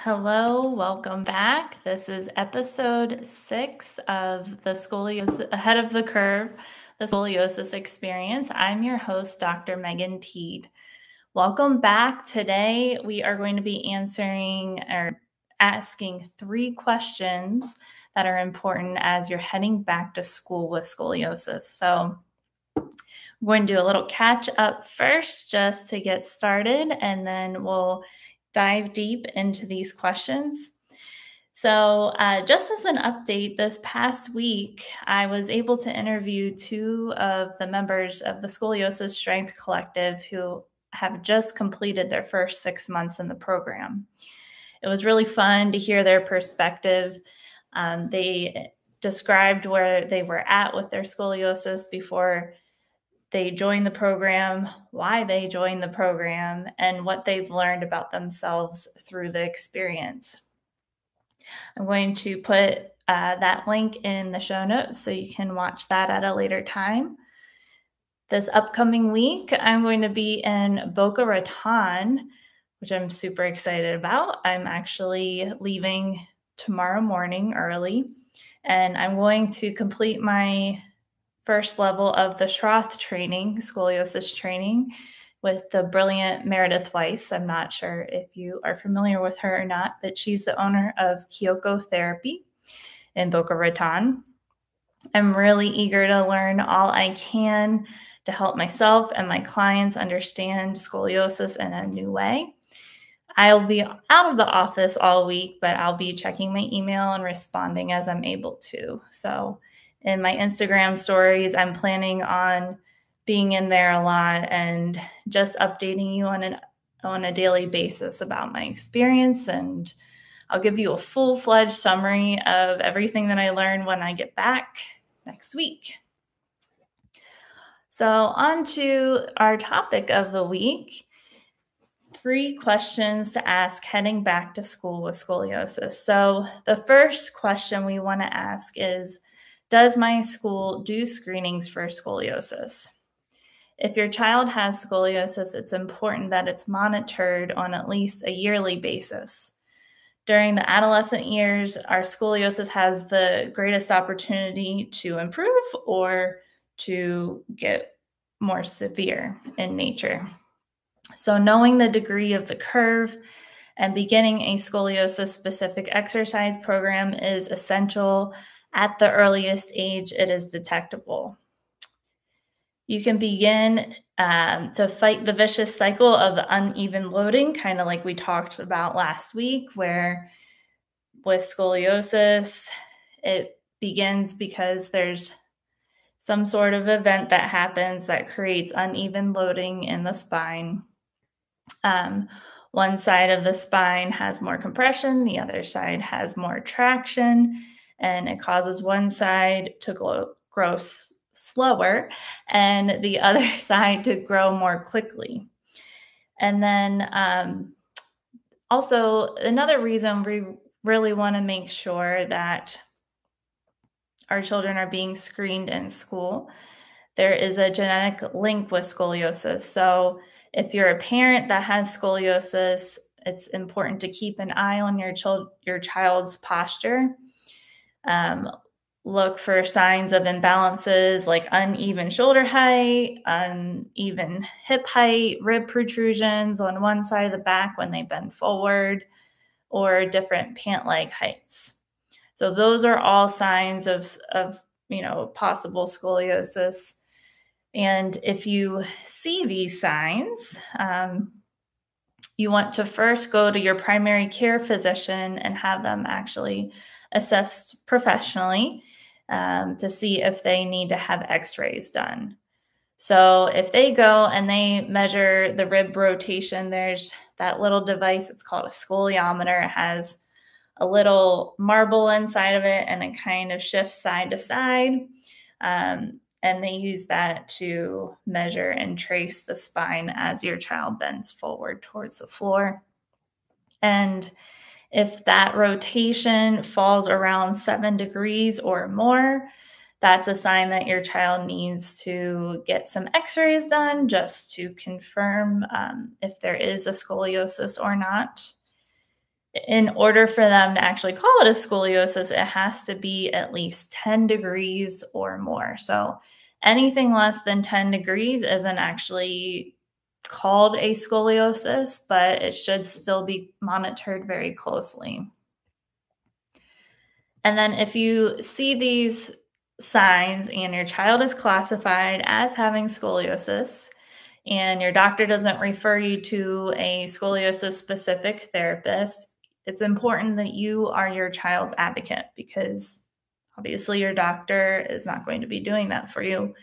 Hello, welcome back. This is episode 6 of the Scoliosis Ahead of the Curve, the Scoliosis Experience. I'm your host, Dr. Megan Teed. Welcome back. Today, we are going to be answering or asking 3 questions that are important as you're heading back to school with scoliosis. So, I'm going to do a little catch up first just to get started, and then we'll dive deep into these questions. So, just as an update, this past week, I was able to interview 2 of the members of the Scoliosis Strength Collective who have just completed their first 6 months in the program. It was really fun to hear their perspective. They described where they were at with their scoliosis before they joined the program, why they joined the program, and what they've learned about themselves through the experience. I'm going to put that link in the show notes so you can watch that at a later time. This upcoming week, I'm going to be in Boca Raton, which I'm super excited about. I'm actually leaving tomorrow morning early, and I'm going to complete my first level of the Schroth training, Scoliosis training, with the brilliant Meredith Weiss. I'm not sure if you are familiar with her or not, but she's the owner of Kyoko Therapy in Boca Raton. I'm really eager to learn all I can to help myself and my clients understand scoliosis in a new way. I'll be out of the office all week, but I'll be checking my email and responding as I'm able to. So in my Instagram stories, I'm planning on being in there a lot and just updating you on a daily basis about my experience. And I'll give you a full-fledged summary of everything that I learned when I get back next week. So on to our topic of the week. 3 questions to ask heading back to school with scoliosis. So the first question we want to ask is, does my school do screenings for scoliosis? If your child has scoliosis, it's important that it's monitored on at least a yearly basis. During the adolescent years, our scoliosis has the greatest opportunity to improve or to get more severe in nature. So knowing the degree of the curve and beginning a scoliosis-specific exercise program is essential at the earliest age it is detectable. You can begin to fight the vicious cycle of the uneven loading, kind of like we talked about last week, where with scoliosis, it begins because there's some sort of event that happens that creates uneven loading in the spine. One side of the spine has more compression, the other side has more traction, and it causes one side to grow slower and the other side to grow more quickly. And then also another reason we really want to make sure that our children are being screened in school, there is a genetic link with scoliosis. So if you're a parent that has scoliosis, it's important to keep an eye on your child's posture. Look for signs of imbalances like uneven shoulder height, uneven hip height, rib protrusions on one side of the back when they bend forward, or different pant leg heights. So those are all signs of possible scoliosis. And if you see these signs, you want to first go to your primary care physician and have them actually assessed professionally to see if they need to have x-rays done. So if they go and they measure the rib rotation, there's that little device, it's called a scoliometer. It has a little marble inside of it and it kind of shifts side to side. And they use that to measure and trace the spine as your child bends forward towards the floor. And if that rotation falls around 7 degrees or more, that's a sign that your child needs to get some x-rays done just to confirm if there is a scoliosis or not. in order for them to actually call it a scoliosis, it has to be at least 10 degrees or more. So anything less than 10 degrees isn't actually called a scoliosis, but it should still be monitored very closely. And then if you see these signs and your child is classified as having scoliosis, and your doctor doesn't refer you to a scoliosis specific therapist, it's important that you are your child's advocate, because obviously your doctor is not going to be doing that for you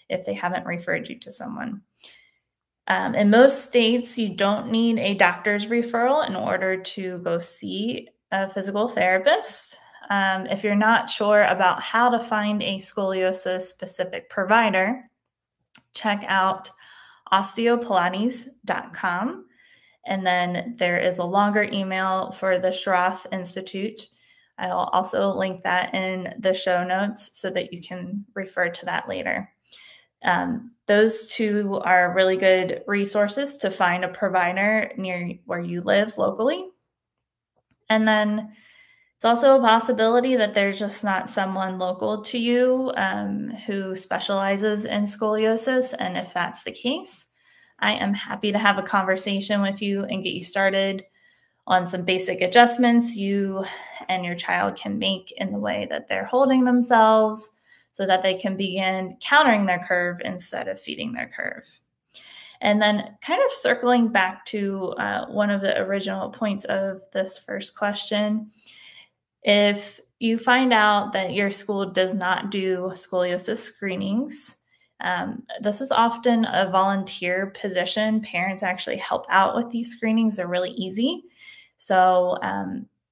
if they haven't referred you to someone. In most states, you don't need a doctor's referral in order to go see a physical therapist. If you're not sure about how to find a scoliosis specific provider, check out osteopilates.com. And then there is a longer email for the Schroth Institute. I'll also link that in the show notes so that you can refer to that later. Those two are really good resources to find a provider near where you live locally. And then it's also a possibility that there's just not someone local to you who specializes in scoliosis. And if that's the case, I am happy to have a conversation with you and get you started on some basic adjustments you and your child can make in the way that they're holding themselves so that they can begin countering their curve instead of feeding their curve. And then kind of circling back to one of the original points of this first question, if you find out that your school does not do scoliosis screenings, this is often a volunteer position. Parents actually help out with these screenings. They're really easy. So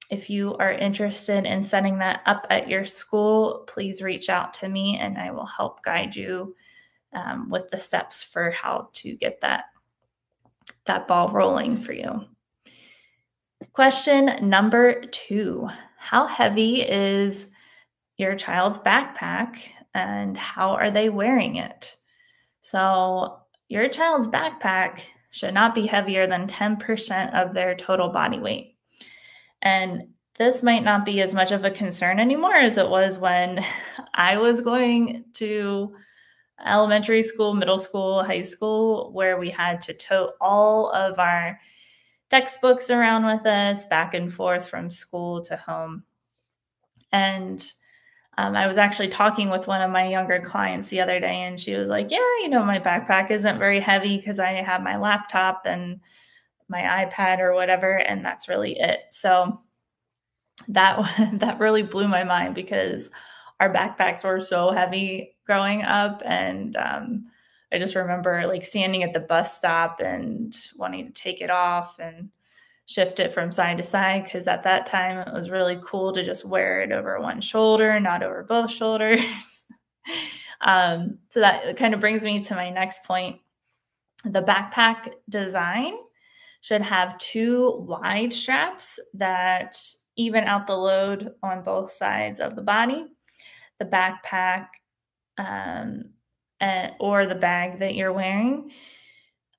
if you are interested in setting that up at your school, please reach out to me and I will help guide you with the steps for how to get that ball rolling for you. Question number 2. How heavy is your child's backpack and how are they wearing it? So your child's backpack should not be heavier than 10% of their total body weight. And this might not be as much of a concern anymore as it was when I was going to elementary school, middle school, high school, where we had to tote all of our textbooks around with us back and forth from school to home. And I was actually talking with one of my younger clients the other day, and she was like, yeah, my backpack isn't very heavy because I have my laptop and my iPad or whatever, and that's really it. So that really blew my mind because our backpacks were so heavy growing up. And I just remember like standing at the bus stop and wanting to take it off and shift it from side to side, because at that time it was really cool to just wear it over one shoulder, not over both shoulders. So that kind of brings me to my next point. The backpack design should have 2 wide straps that even out the load on both sides of the body. The backpack or the bag that you're wearing,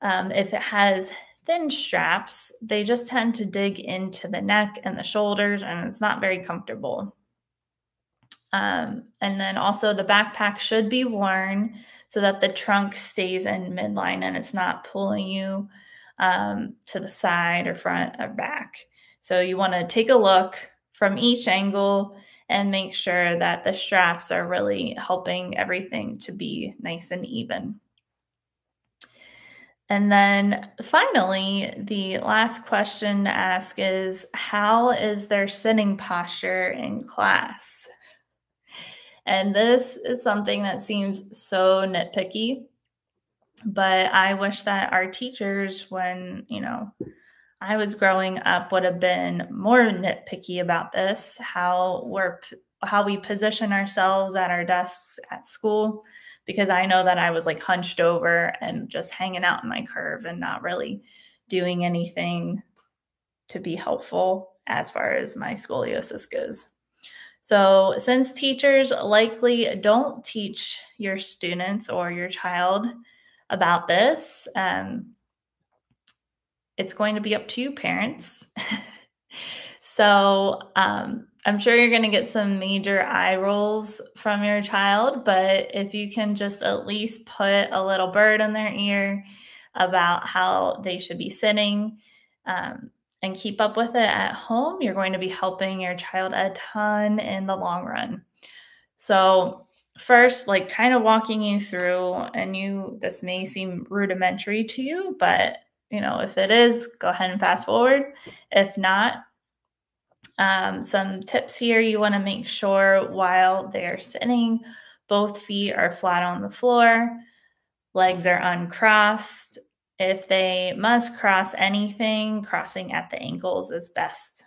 if it has thin straps, they just tend to dig into the neck and the shoulders, and it's not very comfortable. And then also the backpack should be worn so that the trunk stays in midline and it's not pulling you to the side or front or back. So you want to take a look from each angle and make sure that the straps are really helping everything to be nice and even. And then finally, the last question to ask is, how is their sitting posture in class? And this is something that seems so nitpicky, but I wish that our teachers, when, I was growing up, would have been more nitpicky about this, how we position ourselves at our desks at school, because I know that I was like hunched over and just hanging out in my curve and not really doing anything to be helpful as far as my scoliosis goes. So since teachers likely don't teach your students or your child about this, it's going to be up to you, parents. So I'm sure you're going to get some major eye rolls from your child, but if you can just at least put a little bird in their ear about how they should be sitting um, and keep up with it at home, you're going to be helping your child a ton in the long run. So, first, like kind of walking you through, and this may seem rudimentary to you, but if it is, go ahead and fast forward. If not, some tips here: you want to make sure while they're sitting, both feet are flat on the floor, legs are uncrossed. If they must cross anything, crossing at the ankles is best.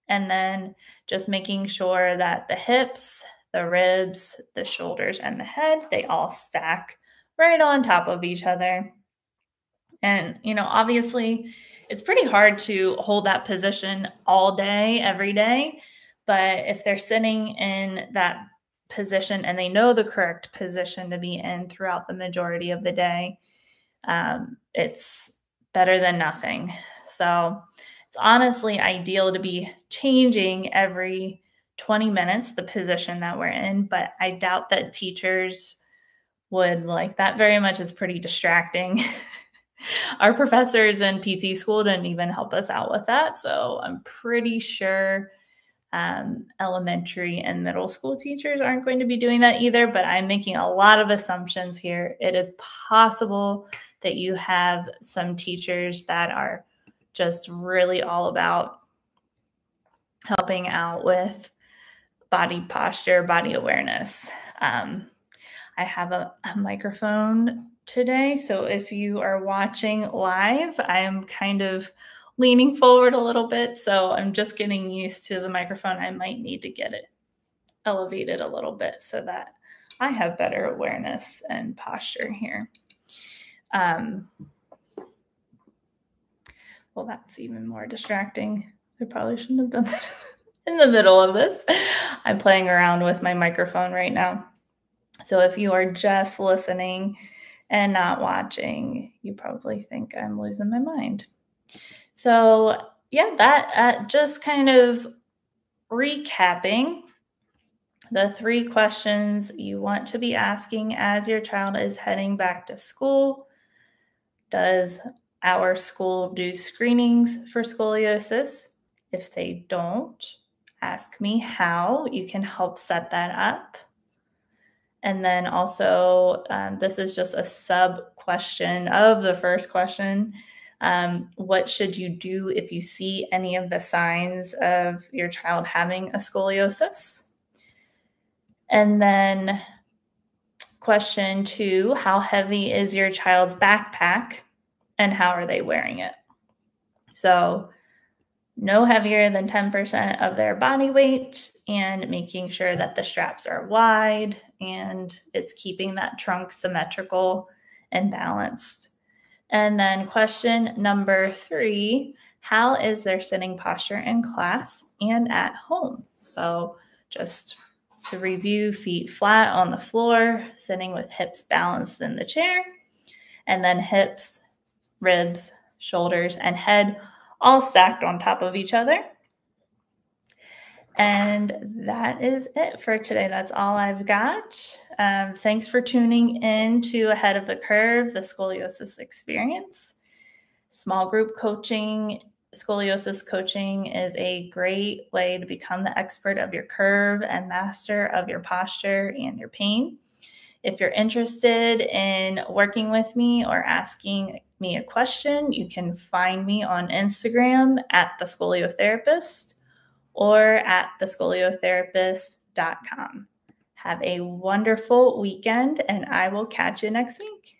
And then just making sure that the hips, the ribs, the shoulders, and the head, they all stack right on top of each other. And, obviously, it's pretty hard to hold that position all day, every day. But if they're sitting in that position and they know the correct position to be in throughout the majority of the day, it's better than nothing. So it's honestly ideal to be changing every 20 minutes the position that we're in, but I doubt that teachers would like that very much. It's pretty distracting. Our professors in PT school didn't even help us out with that. So I'm pretty sure elementary and middle school teachers aren't going to be doing that either, but I'm making a lot of assumptions here. It is possible that you have some teachers that are just really all about helping out with body posture, body awareness. I have a microphone today, so if you are watching live, I am kind of leaning forward a little bit, so I'm just getting used to the microphone. I might need to get it elevated a little bit so that I have better awareness and posture here. Well, that's even more distracting. I probably shouldn't have done that in the middle of this. I'm playing around with my microphone right now. So if you are just listening and not watching, you probably think I'm losing my mind. So yeah, that just kind of recapping the 3 questions you want to be asking as your child is heading back to school. Does our school do screenings for scoliosis? If they don't, ask me how you can help set that up. And then also, this is just a sub question of the first question. What should you do if you see any of the signs of your child having a scoliosis? And then question 2, how heavy is your child's backpack and how are they wearing it? So no heavier than 10% of their body weight, and making sure that the straps are wide and it's keeping that trunk symmetrical and balanced. And then question number 3, how is their sitting posture in class and at home? So just to review, feet flat on the floor, sitting with hips balanced in the chair, and then hips, ribs, shoulders, and head all stacked on top of each other. And that is it for today. That's all I've got. Thanks for tuning in to Ahead of the Curve, the Scoliosis Experience. Small group coaching, scoliosis coaching is a great way to become the expert of your curve and master of your posture and your pain. If you're interested in working with me or asking me a question, you can find me on Instagram at the Scoliotherapist or at thescoliotherapist.com. Have a wonderful weekend, and I will catch you next week.